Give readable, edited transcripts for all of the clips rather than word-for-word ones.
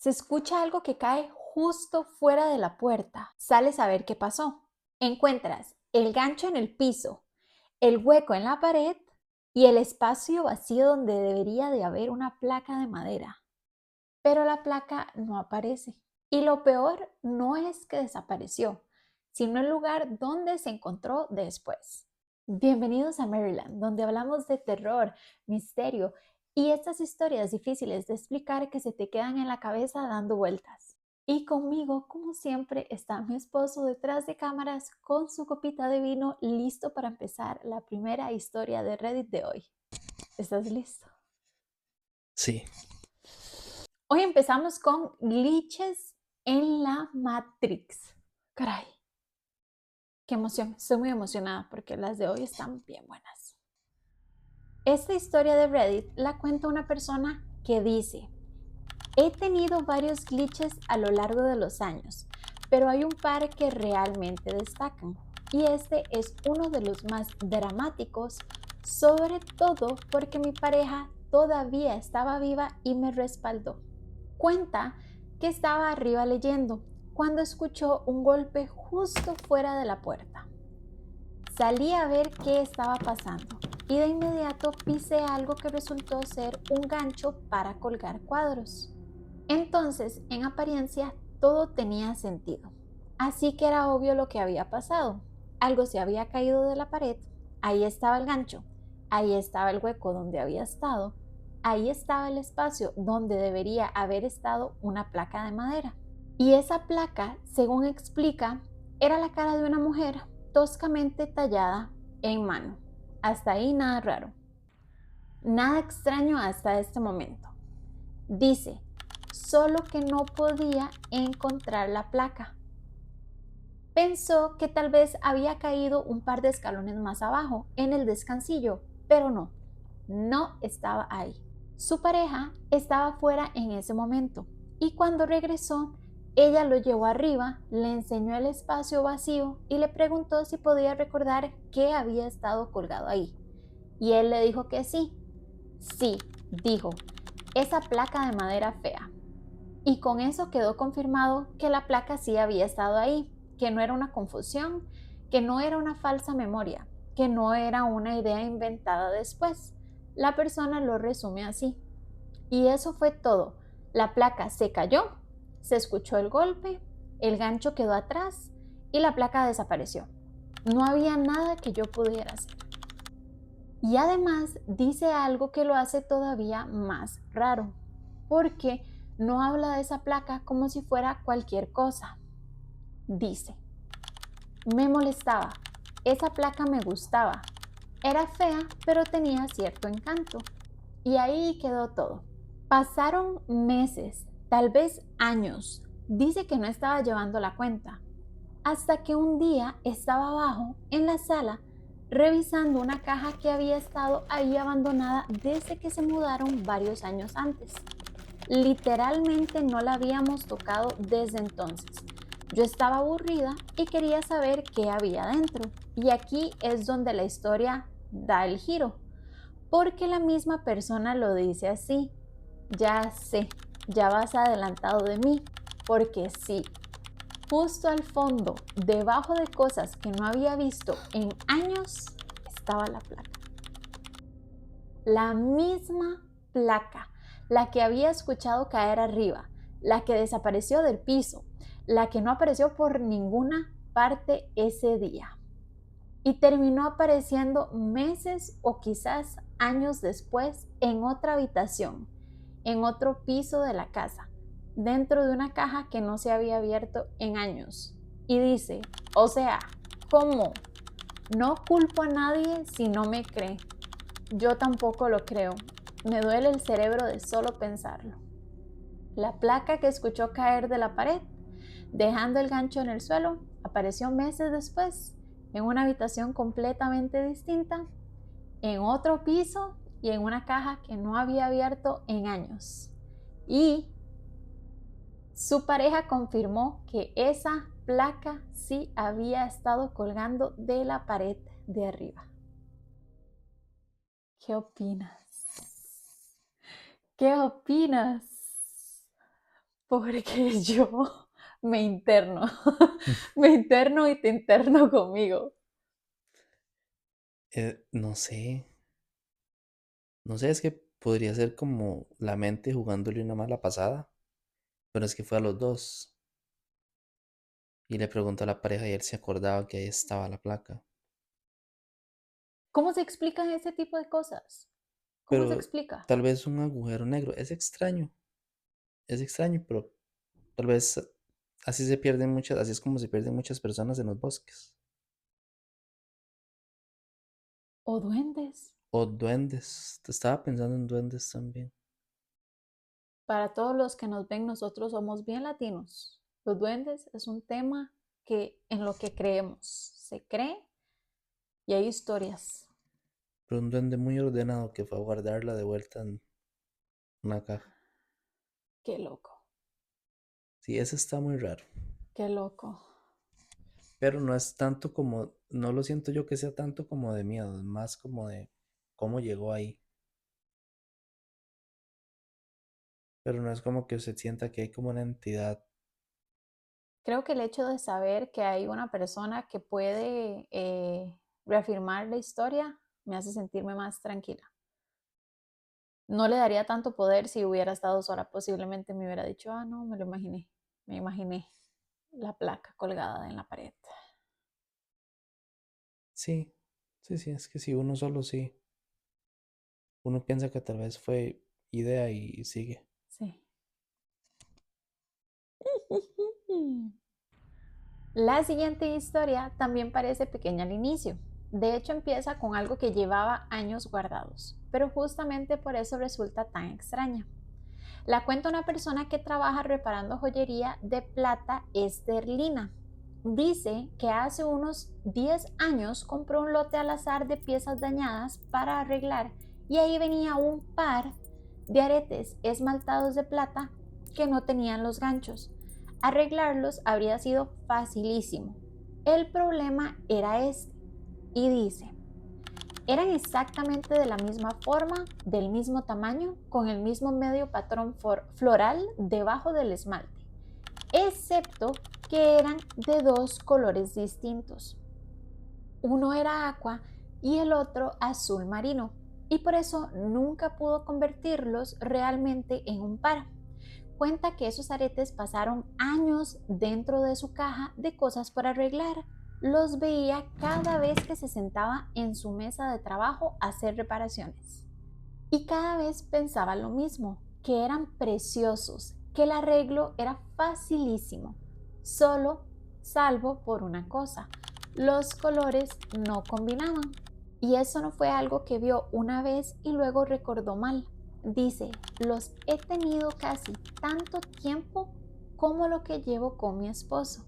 Se escucha algo que cae justo fuera de la puerta. Sales a ver qué pasó. Encuentras el gancho en el piso, el hueco en la pared y el espacio vacío donde debería de haber una placa de madera. Pero la placa no aparece. Y lo peor no es que desapareció, sino el lugar donde se encontró después. Bienvenidos a Maryland, donde hablamos de terror, misterio y estas historias difíciles de explicar que se te quedan en la cabeza dando vueltas. Y conmigo, como siempre, está mi esposo detrás de cámaras con su copita de vino listo para empezar la primera historia de Reddit de hoy. ¿Estás listo? Sí, Hoy empezamos con glitches en la Matrix. Caray, qué emoción. Estoy muy emocionada porque las de hoy están bien buenas. Esta historia de Reddit la cuenta una persona que dice: he tenido varios glitches a lo largo de los años, pero hay un par que realmente destacan. Y este es uno de los más dramáticos, sobre todo porque mi pareja todavía estaba viva y me respaldó. Cuenta que estaba arriba leyendo cuando escuchó un golpe justo fuera de la puerta. Salí a ver qué estaba pasando y de inmediato pisé algo que resultó ser un gancho para colgar cuadros. Entonces, en apariencia, todo tenía sentido. Así que era obvio lo que había pasado. Algo se había caído de la pared, ahí estaba el gancho, ahí estaba el hueco donde había estado, ahí estaba el espacio donde debería haber estado una placa de madera. Y esa placa, según explica, era la cara de una mujer toscamente tallada en mano. Hasta ahí nada raro. Nada extraño hasta este momento. Dice, solo que no podía encontrar la placa. Pensó que tal vez había caído un par de escalones más abajo, en el descansillo, pero no, no estaba ahí. Su pareja estaba fuera en ese momento y cuando regresó, ella lo llevó arriba, le enseñó el espacio vacío y le preguntó si podía recordar qué había estado colgado ahí. Y él le dijo que sí. Sí, dijo, esa placa de madera fea. Y con eso quedó confirmado que la placa sí había estado ahí, que no era una confusión, que no era una falsa memoria, que no era una idea inventada después. La persona lo resume así. Y eso fue todo. La placa se cayó, se escuchó el golpe, el gancho quedó atrás y la placa desapareció. No había nada que yo pudiera hacer. Y además dice algo que lo hace todavía más raro, porque no habla de esa placa como si fuera cualquier cosa. Dice, me molestaba, esa placa me gustaba, era fea, pero tenía cierto encanto. Y ahí quedó todo. Pasaron meses, tal vez años. Dice que no estaba llevando la cuenta, hasta que un día estaba abajo en la sala revisando una caja que había estado ahí abandonada desde que se mudaron varios años antes. Literalmente no la habíamos tocado desde entonces. Yo estaba aburrida y quería saber qué había dentro. Y aquí es donde la historia da el giro, porque la misma persona lo dice así. Ya sé, ya vas adelantado de mí, porque sí, justo al fondo, debajo de cosas que no había visto en años, estaba la placa. La misma placa, la que había escuchado caer arriba, la que desapareció del piso, la que no apareció por ninguna parte ese día. Y terminó apareciendo meses o quizás años después en otra habitación, en otro piso de la casa, dentro de una caja que no se había abierto en años. Y dice, o sea, ¿cómo? No culpo a nadie si no me cree. Yo tampoco lo creo. Me duele el cerebro de solo pensarlo. La placa que escuchó caer de la pared, dejando el gancho en el suelo, apareció meses después, en una habitación completamente distinta, en otro piso y en una caja que no había abierto en años. Y su pareja confirmó que esa placa sí había estado colgando de la pared de arriba. ¿Qué opinas? ¿Qué opinas? Porque yo me interno, me interno y te interno conmigo. No sé, no sé, es que podría ser como la mente jugándole una mala pasada, pero es que fue a los dos. Y le preguntó a la pareja y él se acordaba que ahí estaba la placa. ¿Cómo se explican ese tipo de cosas? ¿Cómo se Pero explica? tal vez un agujero negro. Es extraño, pero tal vez así se pierden muchas, así es como se pierden muchas personas en los bosques. ¿O duendes? O duendes. Te estaba pensando en duendes también. Para todos los que nos ven, nosotros somos bien latinos. Los duendes es un tema que en lo que creemos. Se cree y hay historias. Pero un duende muy ordenado que fue a guardarla de vuelta en una caja. Qué loco, Sí, ese está muy raro. qué loco. Pero no es tanto como, no lo siento yo que sea tanto como de miedo, es más como de cómo llegó ahí. Pero no es como que se sienta que hay como una entidad. Creo que el hecho de saber que hay una persona que puede reafirmar la historia me hace sentirme más tranquila. No le daría tanto poder si hubiera estado sola. Posiblemente me hubiera dicho, ah, no, me lo imaginé. Me imaginé la placa colgada en la pared. Sí, sí, sí, es que si uno solo sí, uno piensa que tal vez fue idea y sigue. Sí. La siguiente historia también parece pequeña al inicio. De hecho, empieza con algo que llevaba años guardados, pero justamente por eso resulta tan extraña. La cuenta una persona que trabaja reparando joyería de plata esterlina. Dice que hace unos 10 años compró un lote al azar de piezas dañadas para arreglar y ahí venía un par de aretes esmaltados de plata que no tenían los ganchos. Arreglarlos habría sido facilísimo. El problema era este y dice, eran exactamente de la misma forma, del mismo tamaño, con el mismo medio patrón floral debajo del esmalte, excepto que eran de dos colores distintos. Uno era aqua y el otro azul marino, y por eso nunca pudo convertirlos realmente en un par. Cuenta que esos aretes pasaron años dentro de su caja de cosas por arreglar. Los veía cada vez que se sentaba en su mesa de trabajo a hacer reparaciones. Y cada vez pensaba lo mismo, que eran preciosos, que el arreglo era facilísimo, solo salvo por una cosa, los colores no combinaban. Y eso no fue algo que vio una vez y luego recordó mal. Dice, los he tenido casi tanto tiempo como lo que llevo con mi esposo.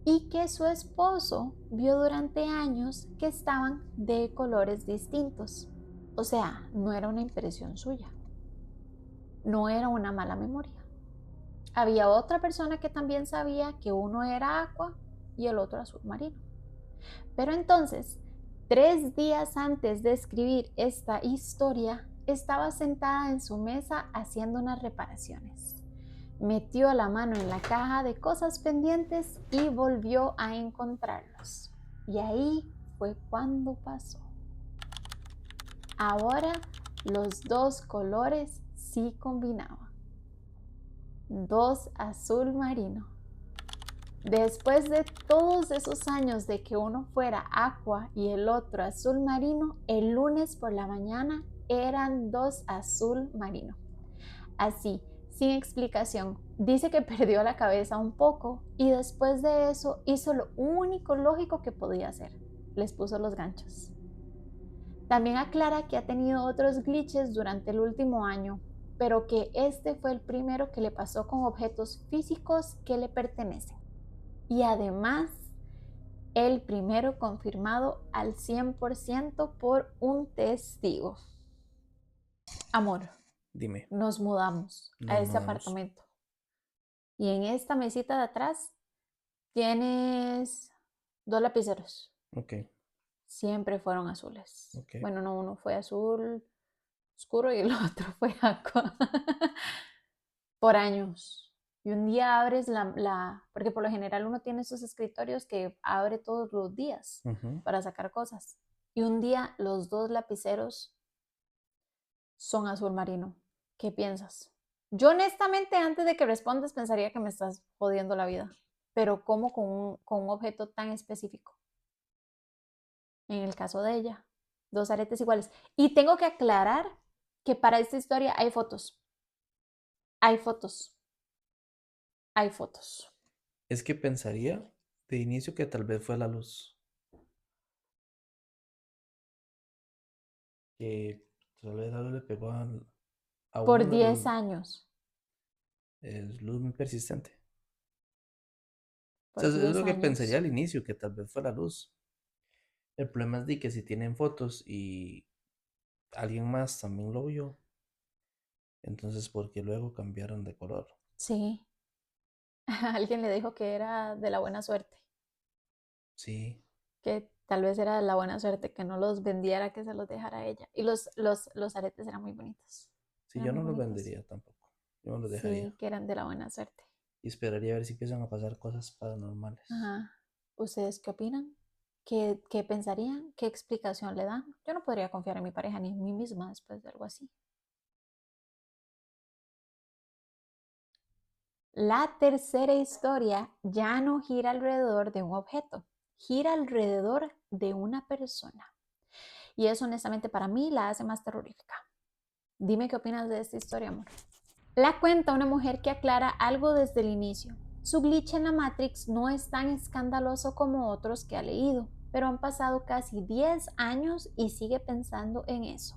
Y que su esposo vio durante años que estaban de colores distintos. O sea, no era una impresión suya, no era una mala memoria. Había otra persona que también sabía que uno era agua y el otro azul marino. Pero entonces, 3 días antes de escribir esta historia, estaba sentada en su mesa haciendo unas reparaciones. Metió la mano en la caja de cosas pendientes y volvió a encontrarlos. Y ahí fue cuando pasó. Ahora los dos colores sí combinaban. Dos azul marino. Después de todos esos años de que uno fuera aqua y el otro azul marino, el lunes por la mañana eran dos azul marino. Así, sin explicación. Dice que perdió la cabeza un poco y después de eso hizo lo único lógico que podía hacer. Les puso los ganchos. También aclara que ha tenido otros glitches durante el último año, pero que este fue el primero que le pasó con objetos físicos que le pertenecen. Y además, el primero confirmado al 100% por un testigo. Amor, Dime, nos mudamos a nos ese mudamos. apartamento. Y en esta mesita de atrás tienes dos lapiceros. Ok, Siempre fueron azules. ok. Bueno, no, uno fue azul oscuro y el otro fue aqua. Por años. Y un día abres porque por lo general uno tiene esos escritorios que abre todos los días Ujú. para sacar cosas. Y un día los dos lapiceros son azul marino. ¿Qué piensas? Yo honestamente antes de que respondas pensaría que me estás jodiendo la vida, pero ¿cómo con un objeto tan específico? En el caso de ella, dos aretes iguales. Y tengo que aclarar que para esta historia hay fotos. Hay fotos. Hay fotos. Es que pensaría de inicio que tal vez fue la luz, que tal vez algo le pegó a uno Por la 10 luz, años. es luz muy persistente. O sea, Por es 10 lo que pensaría años. al inicio, que tal vez fue la luz. El problema es de que si tienen fotos y alguien más también lo vio, entonces ¿por qué luego cambiaron de color? Sí. Alguien le dijo que era de la buena suerte. Sí, Que tal vez era de la buena suerte, que no los vendiera, que se los dejara a ella. Y los aretes eran muy bonitos. sí, Eran yo muy no los bonitos. vendería tampoco. Yo me los dejaría. Sí, que eran de la buena suerte. Y esperaría a ver si empiezan a pasar cosas paranormales. Ajá. ¿Ustedes qué opinan? ¿Qué pensarían? ¿Qué explicación le dan? Yo no podría confiar en mi pareja ni en mí misma después de algo así. La tercera historia ya no gira alrededor de un objeto, gira alrededor de una persona. Y eso honestamente para mí la hace más terrorífica. Dime qué opinas de esta historia, amor. La cuenta una mujer que aclara algo desde el inicio. Su glitch en la Matrix no es tan escandaloso como otros que ha leído, pero han pasado casi 10 años y sigue pensando en eso.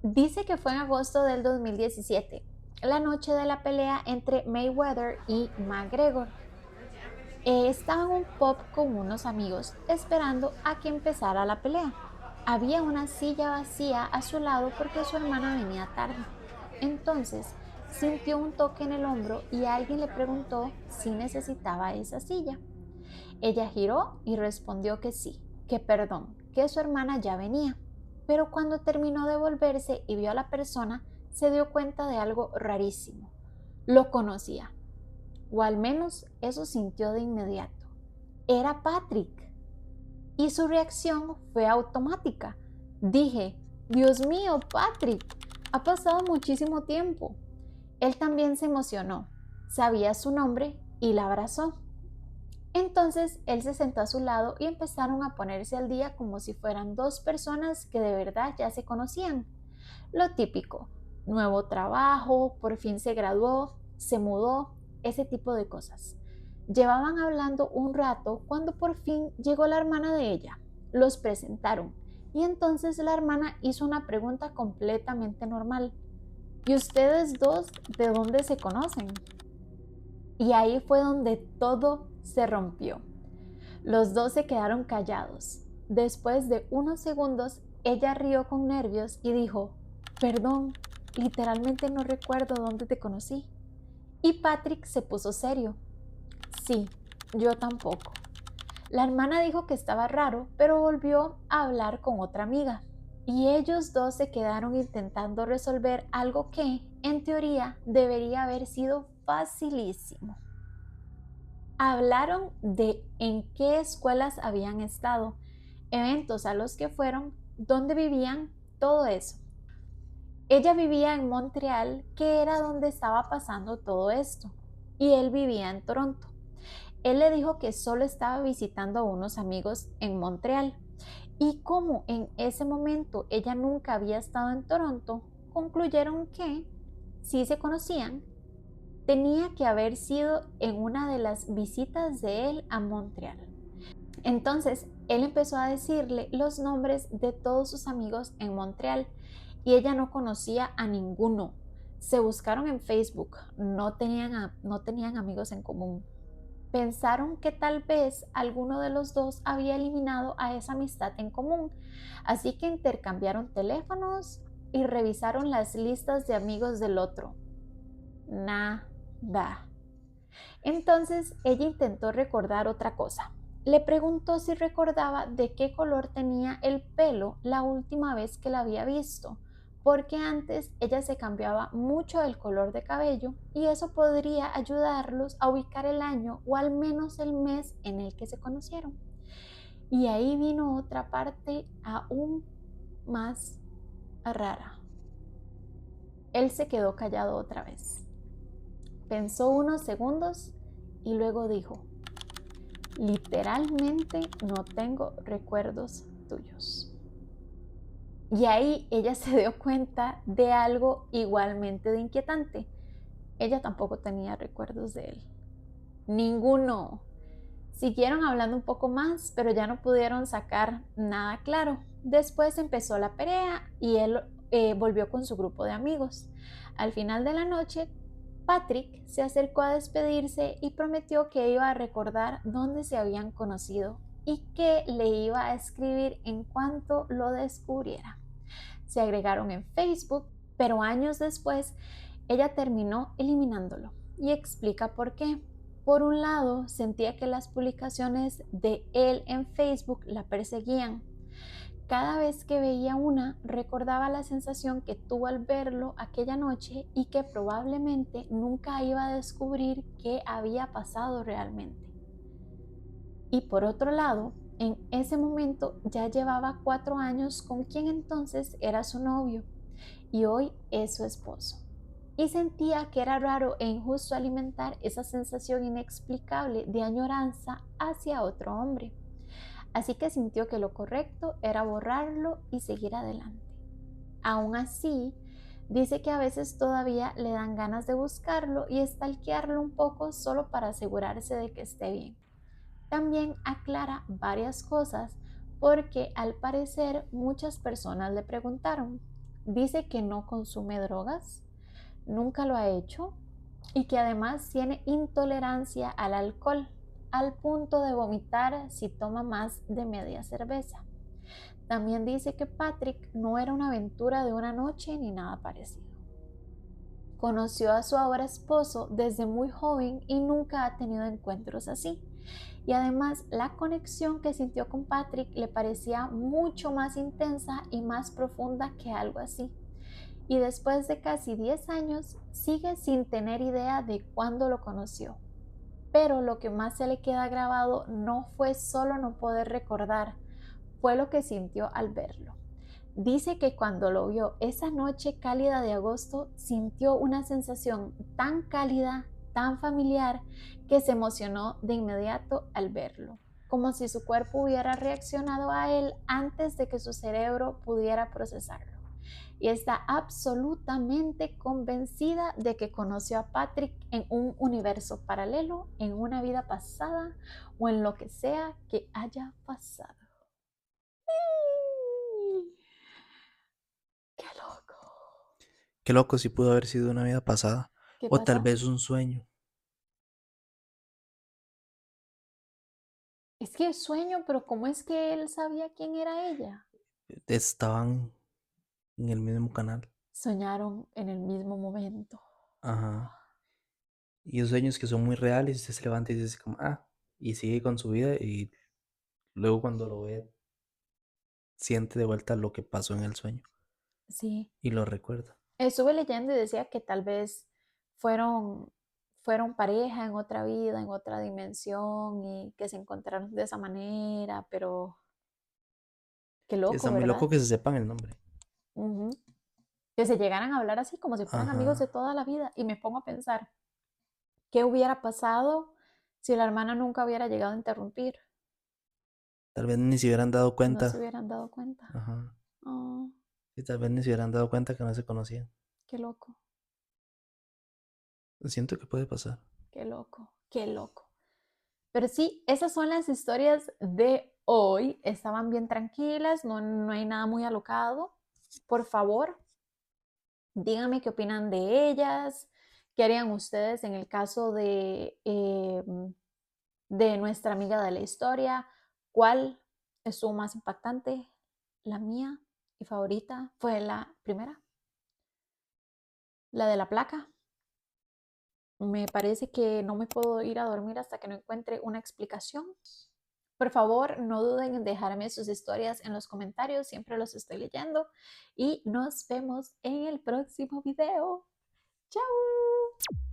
Dice que fue en agosto del 2017, la noche de la pelea entre Mayweather y McGregor. Estaba en un pub con unos amigos esperando a que empezara la pelea. Había una silla vacía a su lado porque su hermana venía tarde. Entonces sintió un toque en el hombro y alguien le preguntó si necesitaba esa silla. Ella giró y respondió que sí, que perdón, que su hermana ya venía. Pero cuando terminó de volverse y vio a la persona, se dio cuenta de algo rarísimo. Lo conocía, o al menos eso sintió de inmediato. Era Patrick. Y su reacción fue automática. Dije, Dios mío, Patrick, ha pasado muchísimo tiempo. Él también se emocionó, sabía su nombre y la abrazó. Entonces él se sentó a su lado y empezaron a ponerse al día como si fueran dos personas que de verdad ya se conocían. Lo típico, nuevo trabajo, por fin se graduó, se mudó, ese tipo de cosas. Llevaban hablando un rato cuando por fin llegó la hermana de ella. Los presentaron y entonces la hermana hizo una pregunta completamente normal. ¿Y ustedes dos de dónde se conocen? Y ahí fue donde todo se rompió. Los dos se quedaron callados. Después de unos segundos, ella rió con nervios y dijo, perdón, literalmente no recuerdo dónde te conocí. Y Patrick se puso serio. Sí, yo tampoco. La hermana dijo que estaba raro, pero volvió a hablar con otra amiga. Y ellos dos se quedaron intentando resolver algo que, en teoría, debería haber sido facilísimo. Hablaron de en qué escuelas habían estado, eventos a los que fueron, dónde vivían, todo eso. Ella vivía en Montreal, que era donde estaba pasando todo esto, y él vivía en Toronto. Él le dijo que solo estaba visitando a unos amigos en Montreal, y como en ese momento ella nunca había estado en Toronto, concluyeron que sí se conocían. Tenía que haber sido en una de las visitas de él a Montreal. Entonces, él empezó a decirle los nombres de todos sus amigos en Montreal y ella no conocía a ninguno. Se buscaron en Facebook, no tenían amigos en común. Pensaron que tal vez alguno de los dos había eliminado a esa amistad en común, así que intercambiaron teléfonos y revisaron las listas de amigos del otro. Nada. Entonces ella intentó recordar otra cosa. Le preguntó si recordaba de qué color tenía el pelo la última vez que la había visto, porque antes ella se cambiaba mucho el color de cabello y eso podría ayudarlos a ubicar el año o al menos el mes en el que se conocieron. Y ahí vino otra parte aún más rara. Él se quedó callado otra vez. Pensó unos segundos y luego dijo: literalmente no tengo recuerdos tuyos. Y ahí ella se dio cuenta de algo igualmente de inquietante. Ella tampoco tenía recuerdos de él. Ninguno. Siguieron hablando un poco más, pero ya no pudieron sacar nada claro. Después empezó la pelea y él volvió con su grupo de amigos. Al final de la noche, Patrick se acercó a despedirse y prometió que iba a recordar dónde se habían conocido y que le iba a escribir en cuanto lo descubriera. Se agregaron en Facebook, pero años después ella terminó eliminándolo y explica por qué. Por un lado, sentía que las publicaciones de él en Facebook la perseguían. Cada vez que veía una, recordaba la sensación que tuvo al verlo aquella noche y que probablemente nunca iba a descubrir qué había pasado realmente. Y por otro lado, en ese momento ya llevaba 4 años con quien entonces era su novio y hoy es su esposo. Y sentía que era raro e injusto alimentar esa sensación inexplicable de añoranza hacia otro hombre. Así que sintió que lo correcto era borrarlo y seguir adelante. Aún así, dice que a veces todavía le dan ganas de buscarlo y stalkearlo un poco solo para asegurarse de que esté bien. También aclara varias cosas porque al parecer muchas personas le preguntaron. Dice que no consume drogas, nunca lo ha hecho y que además tiene intolerancia al alcohol, al punto de vomitar si toma más de media cerveza. También dice que Patrick no era una aventura de una noche ni nada parecido. Conoció a su ahora esposo desde muy joven y nunca ha tenido encuentros así. Y además la conexión que sintió con Patrick le parecía mucho más intensa y más profunda que algo así. Y después de casi 10 años sigue sin tener idea de cuándo lo conoció. Pero lo que más se le queda grabado no fue solo no poder recordar, fue lo que sintió al verlo. Dice que cuando lo vio esa noche cálida de agosto, sintió una sensación tan cálida, tan familiar, que se emocionó de inmediato al verlo, como si su cuerpo hubiera reaccionado a él antes de que su cerebro pudiera procesarlo. Y está absolutamente convencida de que conoció a Patrick en un universo paralelo, en una vida pasada o en lo que sea que haya pasado. ¡Qué loco! Qué loco si pudo haber sido una vida pasada. ¿Qué O tal pasó? vez un sueño. Es que sueño, pero ¿cómo es que él sabía quién era ella? Estaban en el mismo canal. Soñaron en el mismo momento. Ajá. Y esos sueños que son muy reales, usted se levanta y dice como, ah, y sigue con su vida y luego cuando lo ve, siente de vuelta lo que pasó en el sueño Sí. y lo recuerda. Estuve leyendo y decía que tal vez fueron, fueron pareja en otra vida, en otra dimensión y que se encontraron de esa manera, pero qué Sí, está loco, muy loco ¿verdad? que se sepan el nombre. Ujú. Que se llegaran a hablar así como si fueran amigos de Ajá. toda la vida. Y me pongo a pensar, ¿qué hubiera pasado si la hermana nunca hubiera llegado a interrumpir? Tal vez ni se hubieran dado No se cuenta. hubieran dado cuenta. Ajá. Oh, Y tal vez ni se hubieran dado cuenta que no se conocían. qué loco, Siento que puede pasar. qué loco, qué loco. Pero sí, esas son las historias de hoy. Estaban bien tranquilas, no hay nada muy alocado. Por favor, díganme qué opinan de ellas, qué harían ustedes en el caso de nuestra amiga de la historia, cuál estuvo más impactante. La mía y favorita fue la primera, la de la placa. Me parece que no me puedo ir a dormir hasta que no encuentre una explicación. Por favor, no duden en dejarme sus historias en los comentarios, siempre los estoy leyendo y nos vemos en el próximo video. ¡Chao!